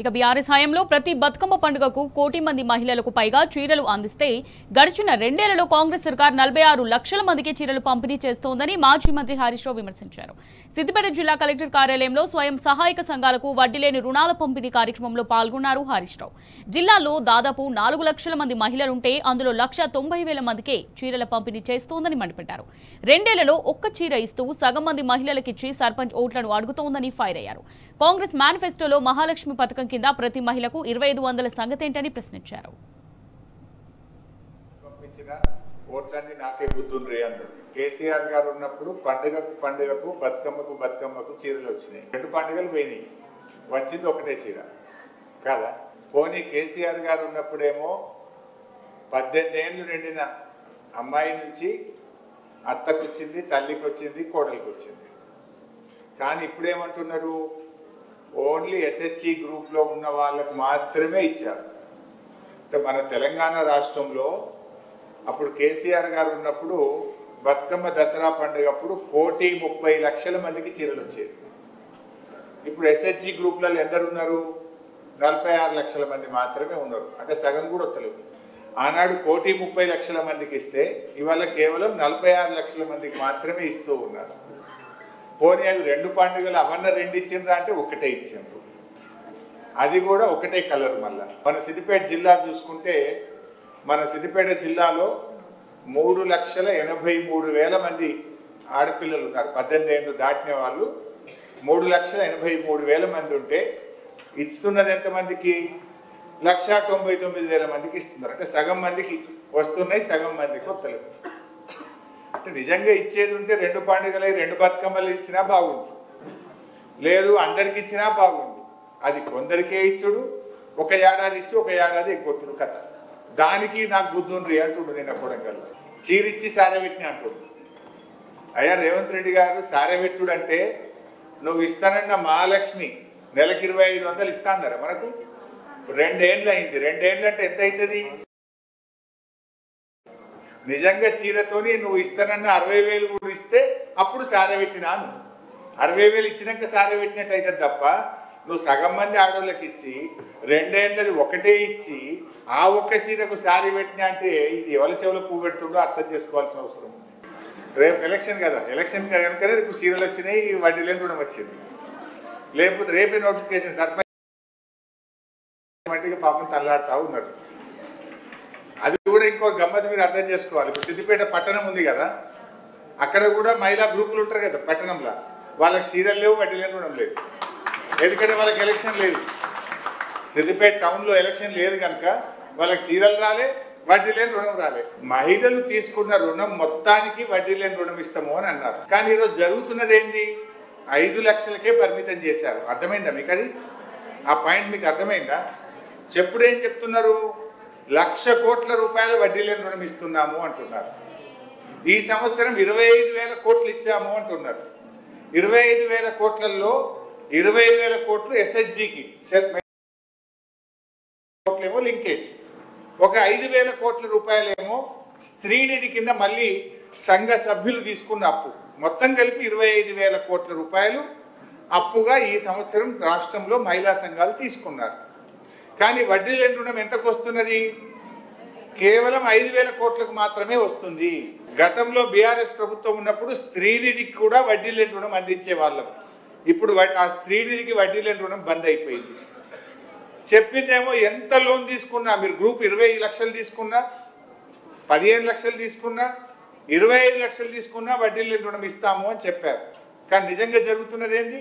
ఇక బీఆర్ఎస్ హయాంలో ప్రతి బతుకమ్మ పండుగకు కోటి మంది మహిళలకు పైగా చీరలు అందిస్తే గడిచిన రెండేళ్లలో కాంగ్రెస్ సర్కార్ 46 లక్షల మందికి చీరలు పంపిణీ చేస్తోందని మాజీ మంత్రి హరీష్ రావు విమర్శించారు. సిద్దిపేట జిల్లా కలెక్టర్ కార్యాలయంలో స్వయం సహాయక సంఘాలకు వడ్డీ లేని రుణాల పంపిణీ కార్యక్రమంలో పాల్గొన్నారు హరీష్ రావు. జిల్లాలో దాదాపు 4 లక్షల మంది మహిళలుంటే అందులో 1,90,000 మందికే చీరల పంపిణీ చేస్తోందని మండిపడ్డారు. రెండేళ్లలో ఒక్క చీర ఇస్తూ సగం మంది మహిళలకిచ్చి సర్పంచ్ ఓట్లను అడుగుతోందని ఫైర్ అయ్యారు. కాంగ్రెస్ మేనిఫెస్టోలో మహాలక్ష్మి పథకం కింద ప్రతి మహిళకు 2,500 సంగతేంటని ప్రశ్నించారు. ఓట్లన్నీ నాకే గుర్తుండ్రి అన్నారు. కేసీఆర్ గారు ఉన్నప్పుడు పండుగకు బతుకమ్మకు చీరలు వచ్చినాయి. 2 పండుగలు పోయినాయి, వచ్చింది ఒకటే చీర కాదా. పోనీ కేసీఆర్ గారు ఉన్నప్పుడేమో 18 ఏళ్ళు నిండిన అమ్మాయి నుంచి అత్తకు వచ్చింది, తల్లికి వచ్చింది, కోడలికి వచ్చింది. కానీ ఇప్పుడేమంటున్నారు, ఓన్లీ ఎస్హెచ్ఈ గ్రూప్లో ఉన్న వాళ్ళకు మాత్రమే ఇచ్చారు. అంటే మన తెలంగాణ రాష్ట్రంలో అప్పుడు కేసీఆర్ గారు ఉన్నప్పుడు బతుకమ్మ దసరా పండుగప్పుడు 1,30,00,000 మందికి చీరలు వచ్చేది. ఇప్పుడు ఎస్హెచ్ఈ గ్రూప్లలో ఎందరున్నారు? 46 లక్షల మంది మాత్రమే ఉన్నారు. అంటే సగం కూడా వస్తలేదు. ఆనాడు 1,30,00,000 మందికి ఇస్తే ఇవాళ కేవలం 46 లక్షల మందికి మాత్రమే ఇస్తూ ఉన్నారు. పోనీ అది 2 పండుగలు అవన్న 2 ఇచ్చిండ్రా అంటే ఒకటే ఇచ్చిండ్రు, అది కూడా ఒకటే కలర్. మళ్ళా మన సిద్దిపేట జిల్లా చూసుకుంటే మన సిద్దిపేట జిల్లాలో 3,83,000 మంది ఆడపిల్లలు ఉన్నారు. 18 ఏళ్ళు దాటిన వాళ్ళు 3,83,000 మంది ఉంటే ఇస్తున్నది ఎంతమందికి? 1,99,000 మందికి ఇస్తున్నారు. అంటే సగం మందికి వస్తున్నాయి, సగం మందికి వస్తలేదు. అంటే నిజంగా ఇచ్చేది ఉంటే 2 పండుగలు 2 బతుకమ్మలు ఇచ్చినా బాగుండు, లేదు అందరికి ఇచ్చినా బాగుండు. అది కొందరికే ఇచ్చుడు, ఒక ఏడాది ఇచ్చి ఒక ఏడాది ఎగ్గొట్టుడు కథ. దానికి నాకు బుద్ధుండ్రి అంటుండు. నేను కొడంగల్ చీరిచ్చి సారెబెట్టిన అంటుండు. అయ్యా రేవంత్ రెడ్డి గారు, సారెబెట్టుడు అంటే నువ్వు ఇస్తానన్న మహాలక్ష్మి నెలకి 2,500 ఇస్తా అన్నారా మనకు? 2 ఏళ్ళు అయింది. 2 ఏళ్ళు అంటే ఎంత అవుతుంది? నిజంగా చీరతోని నువ్వు ఇస్తానన్న 60,000 కూడా ఇస్తే అప్పుడు సారెబెట్టినాను. 60,000 ఇచ్చినాక సారెబెట్టినట్టు అవుతుంది తప్ప నువ్వు సగం మంది ఆడవాళ్ళకి ఇచ్చి 2 ఏళ్ళది ఒకటే ఇచ్చి ఆ ఒక్క చీరకు సారీ పెట్టినా అంటే ఇది ఎవరి చెవులో పువ్వు పెడుతుండో అర్థం చేసుకోవాల్సిన అవసరం ఉంది. రేపు ఎలక్షన్ కదా, ఎలక్షన్ కనుకనే రేపు చీరలు వచ్చినాయి, వడ్డీ లేని రుణం వచ్చింది. లేకపోతే రేపే నోటిఫికేషన్ సర్పంచ్ మట్టిగా పాపం తల్లాడుతూ ఉన్నారు. అది కూడా ఇంకో గమ్మత్ మీరు అర్థం చేసుకోవాలి. ఇప్పుడు సిద్దిపేట పట్టణం ఉంది కదా, అక్కడ కూడా మహిళా గ్రూపులు ఉంటారు కదా పట్టణంలో, వాళ్ళకి చీరలు లేవు, వడ్డీ లేని రుణం లేదు. ఎందుకంటే వాళ్ళకి ఎలక్షన్ లేదు. సిద్దిపేట టౌన్లో ఎలక్షన్ లేదు కనుక వాళ్ళకి చీరలు రాలే, వడ్డీ లేని రుణం రాలే. మహిళలు తీసుకున్న రుణం మొత్తానికి వడ్డీ లేని రుణం ఇస్తాము అని అన్నారు. కానీ ఈరోజు జరుగుతున్నది ఏంది? 5 లక్షలకే పరిమితం చేశారు. అర్థమైందా మీకు? అది ఆ పాయింట్ మీకు అర్థమైందా? చెప్పుడు ఏం చెప్తున్నారు? 1,00,000 కోట్ల రూపాయలు వడ్డీ లేని రుణం ఇస్తున్నాము అంటున్నారు. ఈ సంవత్సరం 25,000 కోట్లు ఇచ్చాము అంటున్నారు. 25,000 కోట్లలో 20,000 కోట్లు ఎస్హెచ్జికి కోట్లేమో లింకేజ్, ఒక 5,000 కోట్ల రూపాయలేమో స్త్రీనిధి కింద మళ్ళీ సంఘ సభ్యులు తీసుకున్న అప్పు. మొత్తం కలిపి 25,000 కోట్ల రూపాయలు అప్పుగా ఈ సంవత్సరం రాష్ట్రంలో మహిళా సంఘాలు తీసుకున్నారు. కానీ వడ్డీ లేని రుణం ఎంతకు వస్తున్నది? కేవలం 5,000 కోట్లకు మాత్రమే వస్తుంది. గతంలో బీఆర్ఎస్ ప్రభుత్వం ఉన్నప్పుడు స్త్రీనిధికి కూడా వడ్డీ లేని రుణం అందించే వాళ్ళం. ఇప్పుడు ఆ స్త్రీనిధికి వడ్డీ లేని రుణం బంద్ అయిపోయింది. చెప్పిందేమో ఎంత లోన్ తీసుకున్నా, మీరు గ్రూప్ 20 లక్షలు తీసుకున్నా, 15 లక్షలు తీసుకున్నా, 25 లక్షలు తీసుకున్నా వడ్డీ లేని రుణం ఇస్తాము అని చెప్పారు. కానీ నిజంగా జరుగుతున్నది ఏంటి?